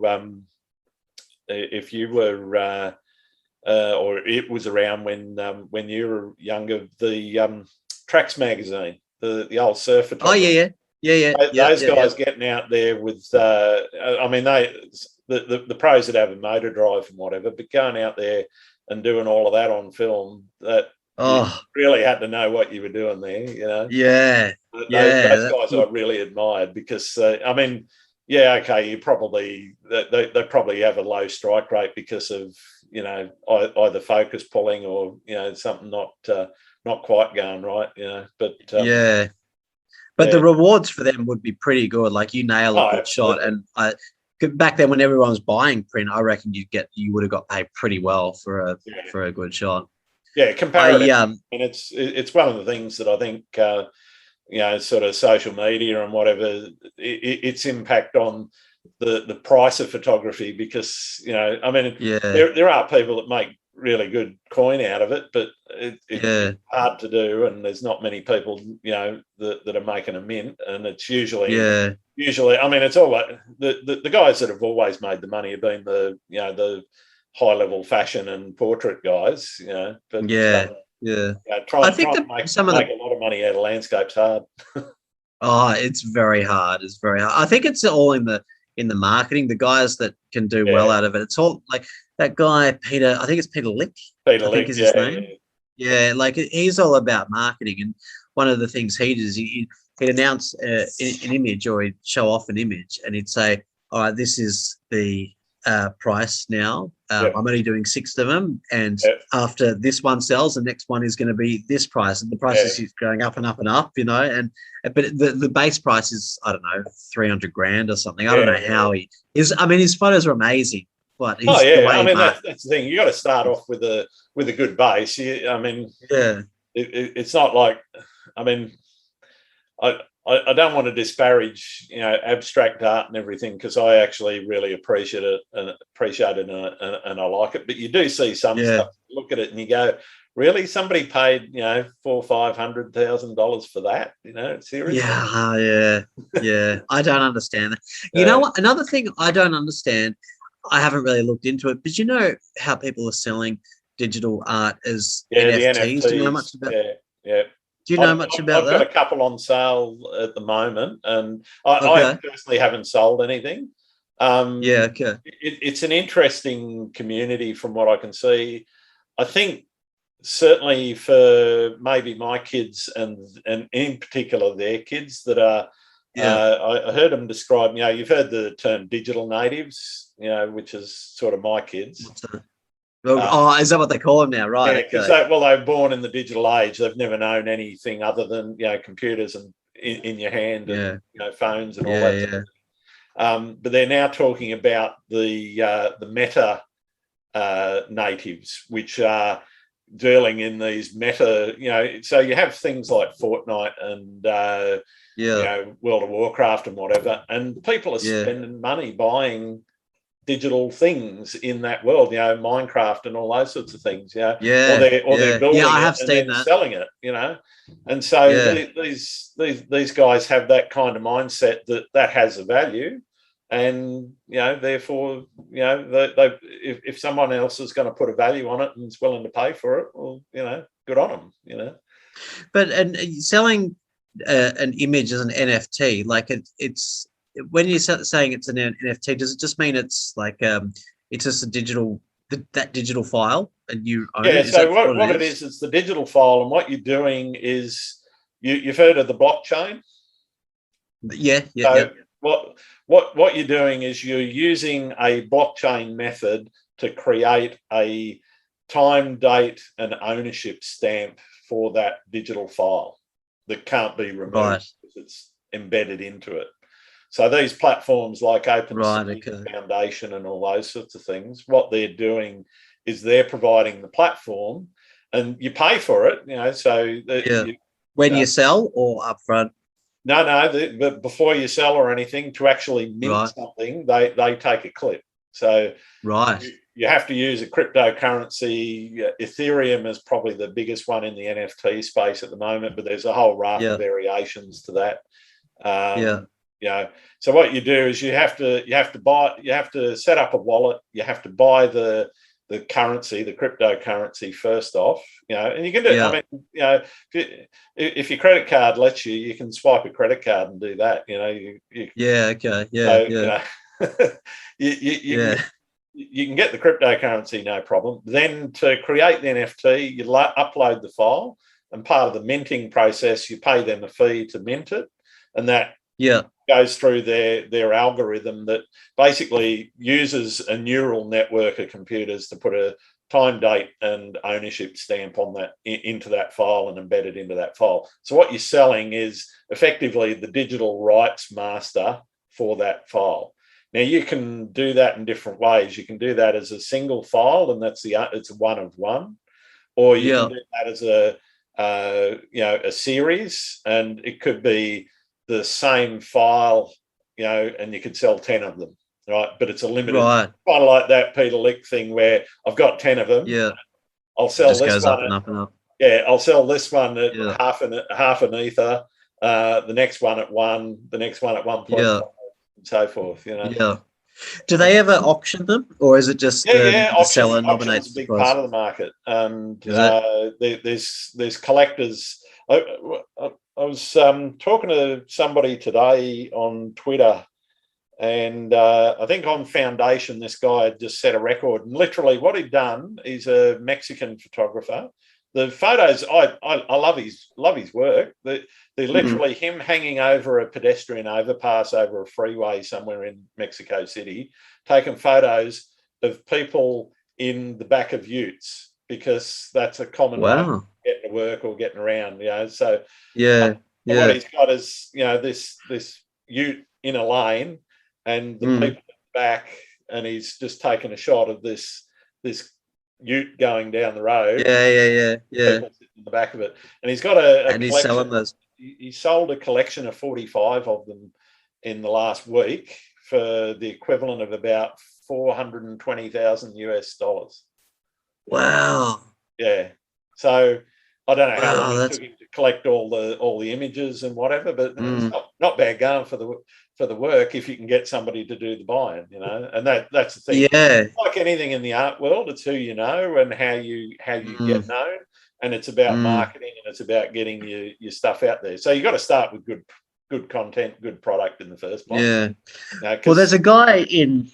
if you were or it was around when you were younger. The Tracks magazine, the old surf photography. Those guys getting out there with, I mean, the pros that have a motor drive and whatever, but going out there and doing all of that on film, that you really had to know what you were doing there, Those guys I really admired because, I mean, you probably they probably have a low strike rate because of either focus pulling or something not quite going right, but But the rewards for them would be pretty good. Like you nail a good shot, and back then when everyone was buying print, I reckon you would have got paid pretty well for a good shot. Yeah, comparative. And it's one of the things that I think sort of social media and whatever, its impact on the price of photography, because I mean there are people that make really good coin out of it, but it's hard to do, and there's not many people that are making a mint, and it's usually I mean it's all like the guys that have always made the money have been the high level fashion and portrait guys, but I think that make a lot of money out of landscape's hard. It's very hard. I think it's all in the marketing, the guys that can do well out of it. It's all like that guy, Peter, I think it's Peter Lick. Peter Lick is his name. Yeah, like he's all about marketing. And one of the things he does, he'd announce an image, or he'd show off an image, and he'd say, all right, this is the price now. I'm only doing 6 of them. And after this one sells, the next one is going to be this price. And the price is going up and up and up, but the base price is, I don't know, 300 grand or something. I don't know how he is. I mean, his photos are amazing. But I mean, that's the thing. You got to start off with a good base. I mean, it's not like, I mean, I don't want to disparage, abstract art and everything, because I actually really appreciate it and I like it. But you do see some stuff. You look at it and you go, really? Somebody paid $400,000 or $500,000 for that? Seriously? Yeah. I don't understand that. You know what? Another thing I don't understand. I haven't really looked into it, but you know how people are selling digital art as NFTs? Do you know much about that? Yeah. Do you know much about that? I've got a couple on sale at the moment, and I personally haven't sold anything. It's an interesting community from what I can see. I think certainly for maybe my kids and in particular their kids that are, I heard them describe, you've heard the term digital natives, which is sort of my kids. Is that what they call them now? Right. Yeah, because they were born in the digital age. They've never known anything other than computers and in your hand and phones and all that. But they're now talking about the meta natives, which are dealing in these meta. So you have things like Fortnite and World of Warcraft and whatever, and people are spending money buying digital things in that world, Minecraft and all those sorts of things, or they're building it and then selling it, and so these guys have that kind of mindset that has a value, and therefore if someone else is going to put a value on it and is willing to pay for it, well, good on them, But selling an image as an NFT, like it's when you're saying it's an NFT, does it just mean it's like it's just a digital that digital file and you own it? So what it is, it's the digital file, and what you're doing is you've heard of the blockchain. what you're doing is you're using a blockchain method to create a time, date, and ownership stamp for that digital file that can't be removed because it's embedded into it. So these platforms like OpenSea, Foundation, and all those sorts of things, what they're doing is they're providing the platform, and you pay for it. So when you sell or upfront. No, but before you sell or anything, to actually mint something, they take a clip. So you have to use a cryptocurrency. Ethereum is probably the biggest one in the NFT space at the moment, but there's a whole raft of variations to that. So what you do is you have to set up a wallet. You have to buy the currency, the cryptocurrency first off, and you can do it. I mean, if your credit card lets you, you can swipe a credit card and do that. You can get the cryptocurrency, no problem. Then to create the NFT, you upload the file, and part of the minting process, you pay them a fee to mint it, and that goes through their algorithm that basically uses a neural network of computers to put a time, date, and ownership stamp on that into that file and embed it into that file. So what you're selling is effectively the digital rights master for that file. Now you can do that in different ways. You can do that as a single file, and it's a one of one, or you can do that as a series, and it could be the same file, and you could sell 10 of them, right? But it's a limited, kind of like that Peter Lick thing where I've got 10 of them. Yeah, I'll sell this this goes one up and up and up. Yeah, I'll sell this one at half an ether, the next one at 1, the next one at 1.5, and so forth. Yeah. Do they ever auction them, or is it just the seller nominates? Auction's a big part of the market. There's collectors. I was talking to somebody today on Twitter, and I think on Foundation, this guy had just set a record. And literally, what he'd done, he's a Mexican photographer. The photos, I love his work. They're literally him hanging over a pedestrian overpass over a freeway somewhere in Mexico City, taking photos of people in the back of utes, because that's a common way of getting to work or getting around. So what he's got is this ute in a lane, and the people at the back, and he's just taken a shot of this ute going down the road. People sitting in the back of it, and he's got and he's selling those. He sold a collection of 45 of them in the last week for the equivalent of about $420,000 US. Wow. Yeah. So I don't know how long it took him to collect all the images and whatever, but it's not bad going for the work if you can get somebody to do the buying, and that's the thing. Yeah. Like anything in the art world, it's who you know and how you get known, and it's about marketing, and it's about getting your stuff out there. So you got to start with good content, good product in the first place. Yeah. Well, there's a guy in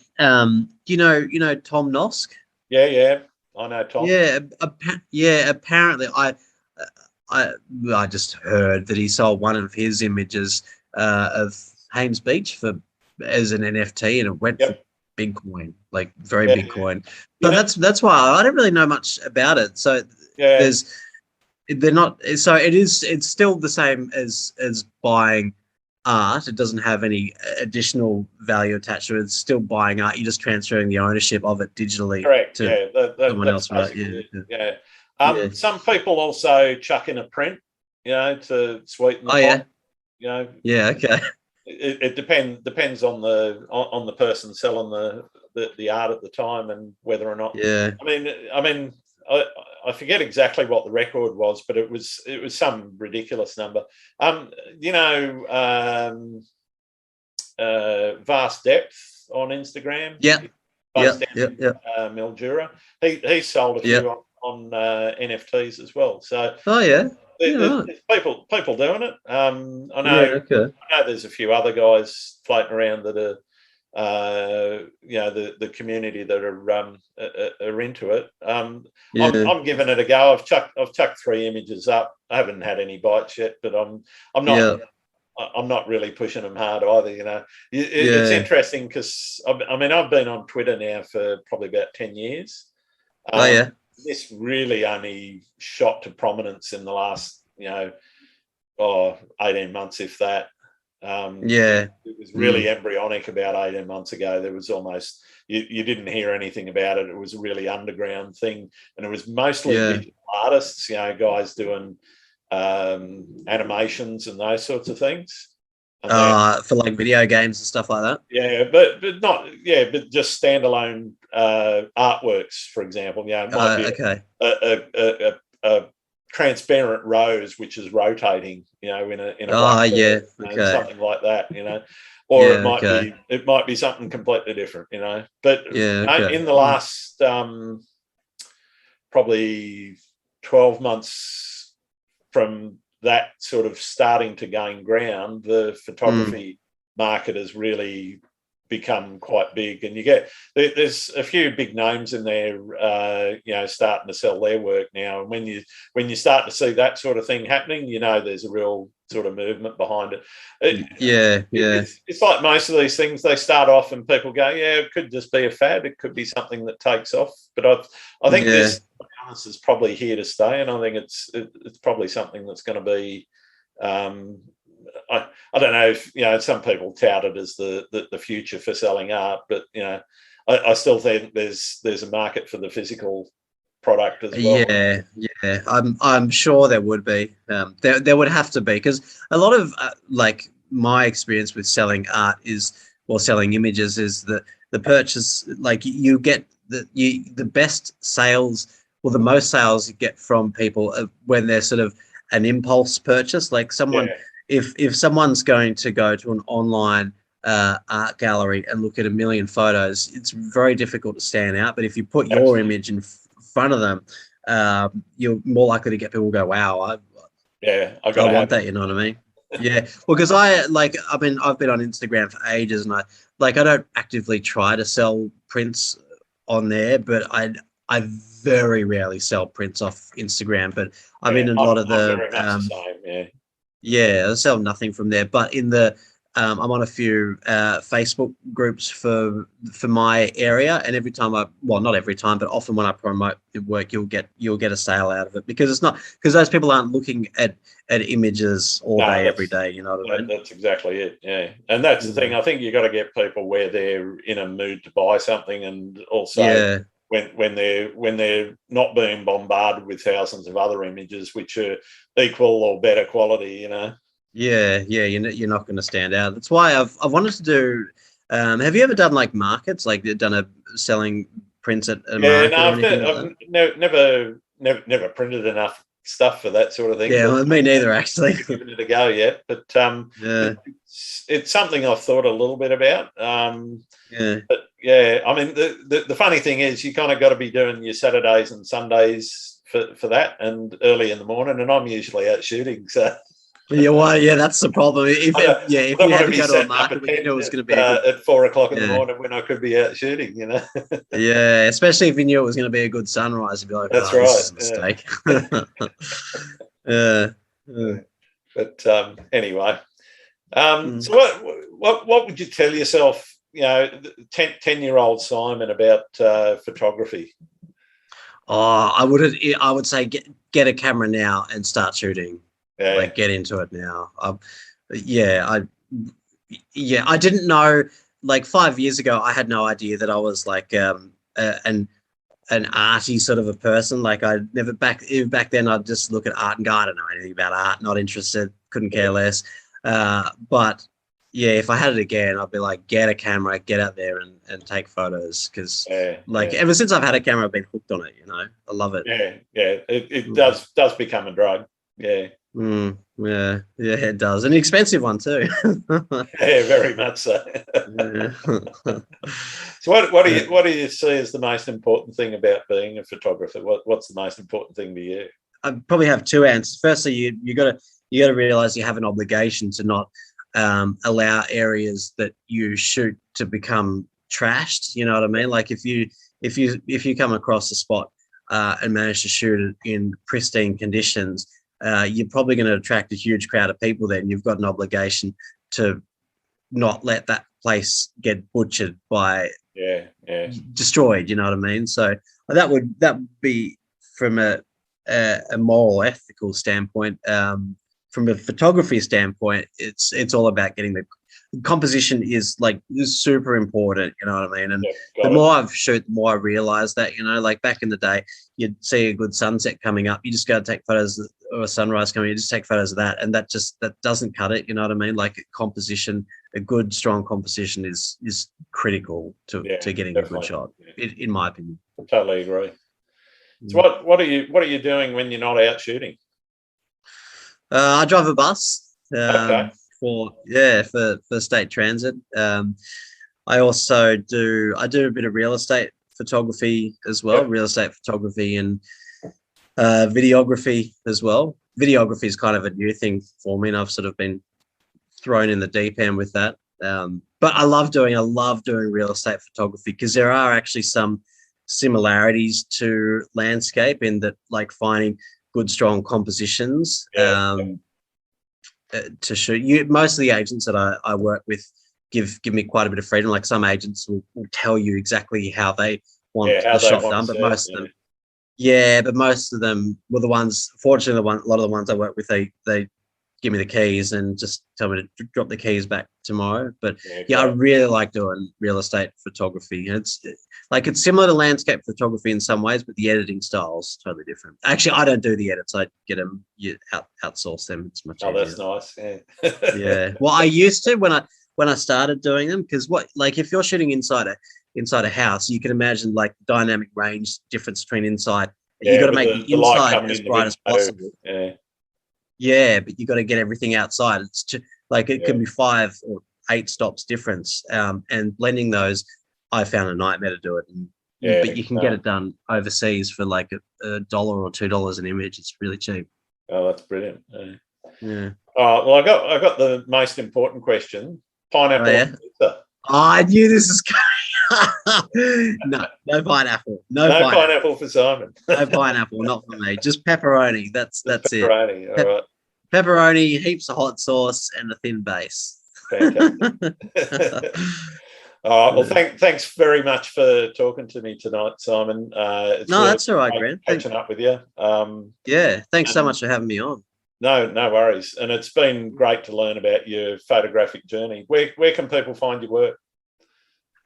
you know Tom Nosk. Yeah, I know Tom. Yeah, apparently I just heard that he sold one of his images of Haynes Beach as an NFT, and it went for big coin, like very big coin. But that's why I don't really know much about it. So they're not. So it's still the same as buying art. It doesn't have any additional value attached to it. It's still buying art. You're just transferring the ownership of it digitally. Correct. To someone else, right? Yeah. Some people also chuck in a print, to sweeten the pot. Yeah. Okay. It depends on the person selling the art at the time, and whether or not. Yeah. I mean, I forget exactly what the record was, but it was some ridiculous number. Vast Depth on Instagram. Mildura. He sold a few on NFTs as well. So. There's people doing it. I know there's a few other guys floating around that are, the community that are into it. I'm giving it a go. I've chucked 3 images up. I haven't had any bites yet, but I'm I'm not really pushing them hard either. It's interesting because I've been on Twitter now for probably about 10 years. Oh yeah. This really only shot to prominence in the last 18 months, if that. It was really embryonic about 18 months ago. There was almost you didn't hear anything about it. It was a really underground thing, and it was mostly digital artists, guys doing animations and those sorts of things. For like video games and stuff like that. Yeah, but just standalone artworks, for example. It might be a transparent rose which is rotating, in a something like that, or it might be something completely different, But in the last probably 12 months from that sort of starting to gain ground, the photography market has really become quite big, and there's a few big names in there, starting to sell their work now. And when you start to see that sort of thing happening, there's a real sort of movement behind it. It's like most of these things, they start off and people go, it could just be a fad, it could be something that takes off. But I think this is probably here to stay, and I think it's probably something that's going to be. I don't know if some people tout it as the future for selling art, but I still think there's a market for the physical product as well. I'm sure there would be. There would have to be, because a lot of my experience with selling art selling images is the purchase. Like you get the best sales, or the most sales you get from people when they're sort of an impulse purchase, like someone. Yeah. If someone's going to go to an online art gallery and look at a million photos, it's very difficult to stand out. But if you put your image in front of them, you're more likely to get people go, "Wow, I want that." You know what I mean? Yeah. Well, because I've been on Instagram for ages, and I don't actively try to sell prints on there, but I very rarely sell prints off Instagram. But I'm in a lot of the very much the same, I sell nothing from there, but in the I'm on a few Facebook groups for my area, and every time not every time, but often when I promote work, you'll get a sale out of it, because those people aren't looking at images all day every day. You know what I mean? That's exactly it. Yeah, and that's the thing. I think you got to get people where they're in a mood to buy something, and also. When they're not being bombarded with thousands of other images which are equal or better quality, you're not going to stand out. That's why I've wanted to do. Have you ever done like markets, like done a selling prints at a market? I've never printed enough stuff for that sort of thing. Yeah, me neither, actually. Given it a go yet, but it's something I've thought a little bit about. But I mean, the funny thing is, you kind of got to be doing your Saturdays and Sundays for that, and early in the morning, and I'm usually out shooting, so. That's the problem. If you had to go to a market, we knew it was going to be at 4 o'clock in the morning when I could be out shooting, Yeah, especially if you knew it was going to be a good sunrise, you'd be like, "That's right, this is a mistake." But anyway, so what would you tell yourself, 10-year-old Simon, about photography? I would say get a camera now and start shooting. Get into it now. I didn't know. Like 5 years ago, I had no idea that I was like an arty sort of a person. Like I never back then, I'd just look at art and go, I don't know anything about art, not interested, couldn't care less. But if I had it again, I'd be like, get a camera, get out there and take photos, because ever since I've had a camera, I've been hooked on it. I love it. It does become a drug. It does, an expensive one too. Very much so. So what do you see as the most important thing about being a photographer? What's the most important thing to you? I probably have two answers. Firstly, you got to realize you have an obligation to not allow areas that you shoot to become trashed. You know what I mean? Like if you come across a spot and manage to shoot it in pristine conditions, you're probably going to attract a huge crowd of people. Then you've got an obligation to not let that place get butchered by destroyed. You know what I mean? So that would be from a moral, ethical standpoint. From a photography standpoint, it's all about getting the composition is super important. You know what I mean? And the more I've shot, the more I realize that, like back in the day, you'd see a good sunset coming up, you just go take photos, or a sunrise coming, you just take photos of that, and that doesn't cut it. You know what I mean? Like composition, a good strong composition is critical to getting a good shot, in my opinion. I totally agree. So what are you doing when you're not out shooting? I drive a bus Okay. for state transit. I also do a bit of real estate photography as well. Real estate photography and videography as well. Videography is kind of a new thing for me, and I've sort of been thrown in the deep end with that. But I love doing real estate photography because there are actually some similarities to landscape in that, like finding good strong compositions to shoot. Most of the agents that I work with give me quite a bit of freedom. Like some agents will tell you exactly how they want the shot done, but most of them, well, the ones, fortunately, a lot of the ones I work with, they give me the keys and just tell me to drop the keys back tomorrow. But I really like doing real estate photography. It's similar to landscape photography in some ways, but the editing style is totally different. Actually, I don't do the edits. I get them, outsource them. It's much easier. That's nice. Yeah. Yeah. Well, I used to when I started doing them, because if you're shooting inside a house, you can imagine like dynamic range difference between inside. You got to make the inside as bright as possible. Yeah, but you got to get everything outside. It's it can be 5 or 8 stops difference, and blending those, I found a nightmare to do it. But you can get it done overseas for like $1 or $2 an image. It's really cheap. Oh, that's brilliant. Yeah. Well, I got the most important question. Pineapple. Oh, yeah? Pizza. I knew this was coming. No pineapple. No pineapple for Simon. No pineapple, not for me. Just pepperoni. That's pepperoni. it. All right. Pepperoni, heaps of hot sauce, and a thin base. Fantastic. Well, thanks very much for talking to me tonight, Simon. That's all right, Grant. Catching up with you. Thanks so much for having me on. No worries. And it's been great to learn about your photographic journey. Where can people find your work?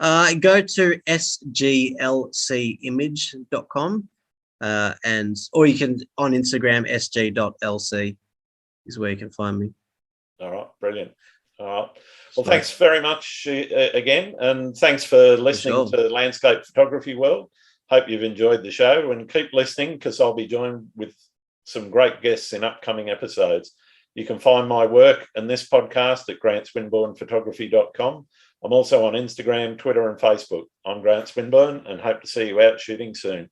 Go to sglcimage.com or you can on Instagram, sg.lc is where you can find me. All right, brilliant. All right. Well, thanks very much again, and thanks for listening to Landscape Photography World. Hope you've enjoyed the show, and keep listening because I'll be joined with some great guests in upcoming episodes. You can find my work and this podcast at grantswinburnephotography.com. I'm also on Instagram, Twitter and Facebook. I'm Grant Swinburne and hope to see you out shooting soon.